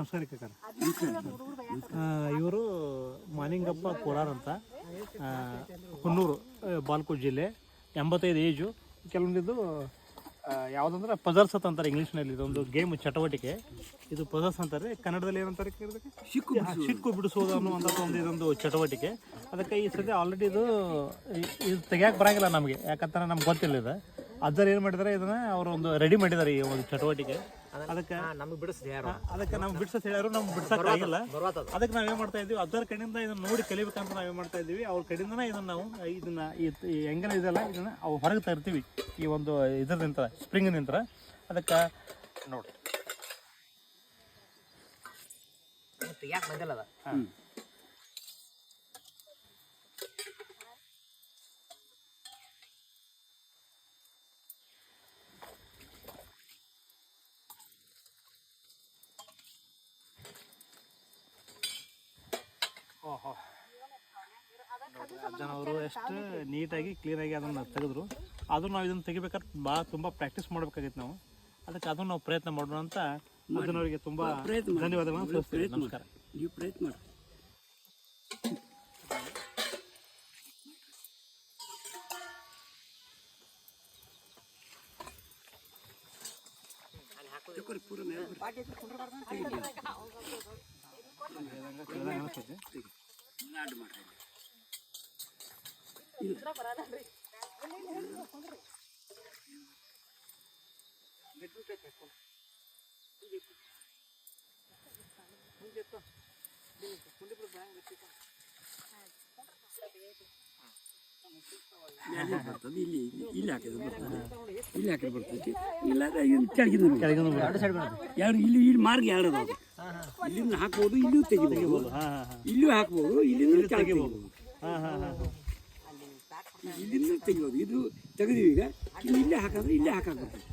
ನಮಸ್ಕಾರ. ಇವರು ಮಾನಿಂಗಪ್ಪ ಕೋಲಾರ ಅಂತ, ಹುನ್ನೂರು, ಬಾಲ್ಕೋಟ್ ಜಿಲ್ಲೆ, 85 ಏಜು. ಕೆಲವೊಂದಿದ್ದು ಯಾವುದಂದ್ರೆ ಪಜಲ್ಸ್ ಅಂತಾರೆ ಇಂಗ್ಲೀಷ್ನಲ್ಲಿ. ಇದೊಂದು ಗೇಮ್ ಚಟುವಟಿಕೆ. ಇದು ಪಜಲ್ಸ್ ಅಂತಾರೆ, ಕನ್ನಡದಲ್ಲಿ ಏನಂತಾರೆ ಶಿಕ್ಕು ಬಿಡಿಸೋದು ಅನ್ನುವಂಥ ಇದೊಂದು ಚಟುವಟಿಕೆ. ಅದಕ್ಕೆ ಈ ಸದ್ಯ ಆಲ್ರೆಡಿ ಇದು ತೆಗಿಯಕ್ಕೆ ಬರೋಂಗಿಲ್ಲ ನಮಗೆ, ಯಾಕಂತಾರೆ ನಮ್ಗೆ ಗೊತ್ತಿಲ್ಲ ಇದು. ಅಜ್ಜರು ಏನು ಮಾಡಿದ್ದಾರೆ, ಇದನ್ನು ಅವರು ಒಂದು ರೆಡಿ ಮಾಡಿದ್ದಾರೆ ಈ ಒಂದು ಚಟುವಟಿಕೆ. ಅದಕ್ಕೆ ನಮ್ಗೆ ಬಿಡಿಸೋದು ಹೇಳ್ಯಾರು, ನಮ್ಗೆ ಬಿಡ್ಸೋಕ್ಕಾಗಿಲ್ಲ. ಅದಕ್ಕೆ ನಾವೇನು ಮಾಡ್ತಾ ಇದ್ದೀವಿ, ಅಜ್ಜರ ಕಡೆಯಿಂದ ಇದನ್ನು ನೋಡಿ ಕಲಿಬೇಕಂತ ನಾವೇನು ಮಾಡ್ತಾ ಇದ್ದೀವಿ, ಅವ್ರ ಕಡೆಯಿಂದನೇ ಇದನ್ನು ನಾವು ಈ ಹೆಂಗನ ಇದೆಲ್ಲ ಇದನ್ನು ಅವು ಹೊರಗೆ ತರ್ತೀವಿ ಈ ಒಂದು ಇದ್ರದಿಂದ, ಸ್ಪ್ರಿಂಗ್ ನಿಂತರ. ಅದಕ್ಕೆ ನೋಡಿ ಯಾಕೆ ಬಂದಿಲ್ಲ ಅದ. ಓಹೋ, ಅಜ್ಜನವರು ಎಷ್ಟು ನೀಟಾಗಿ ಕ್ಲೀನಾಗಿ ಅದನ್ನು ತೆಗೆದ್ರು. ಆದರೂ ನಾವು ಇದನ್ನು ತೆಗಿಬೇಕಾದ್ರೆ ತುಂಬ ಪ್ರಾಕ್ಟೀಸ್ ಮಾಡಬೇಕಾಗಿತ್ತು ನಾವು. ಅದಕ್ಕೆ ಅದನ್ನು ನಾವು ಪ್ರಯತ್ನ ಮಾಡೋಣ ಅಂತ ಅಜ್ಜನವರಿಗೆ ತುಂಬ ಧನ್ಯವಾದಗಳನ್ನು ತಿಳಿಸ್ತೀವಿ. ನಮಸ್ಕಾರ. ನೀವು ಪ್ರಯತ್ನ ಮಾಡಿ. ಇಲ್ಲಿ ಹಾಕಿದ್ರೆ ಬರ್ತೈತಿ, ಇಲ್ಲ ಎರಡು ಇಲ್ಲಿ ಮಾರ್ಗ ಎರಡು ಅದಾವ. ಇಲ್ಲಿಂದ ಹಾಕ್ಬೋದು, ಇಲ್ಲಿಯೂ ತೆಗಿಬೋದು, ಇಲ್ಲಿಯೂ ಹಾಕ್ಬೋದು, ಇಲ್ಲಿಂದ ತೆಗಿಬೋದು, ಇಲ್ಲಿಂದ ತೆಗಿಬೋದು. ಇದು ತೆಗೆದಿವಿ. ಈಗ ಇಲ್ಲೇ ಹಾಕಿದ್ರೆ ಇಲ್ಲೇ ಹಾಕಕ್ಕೆ ಬರ್ತೈತಿ.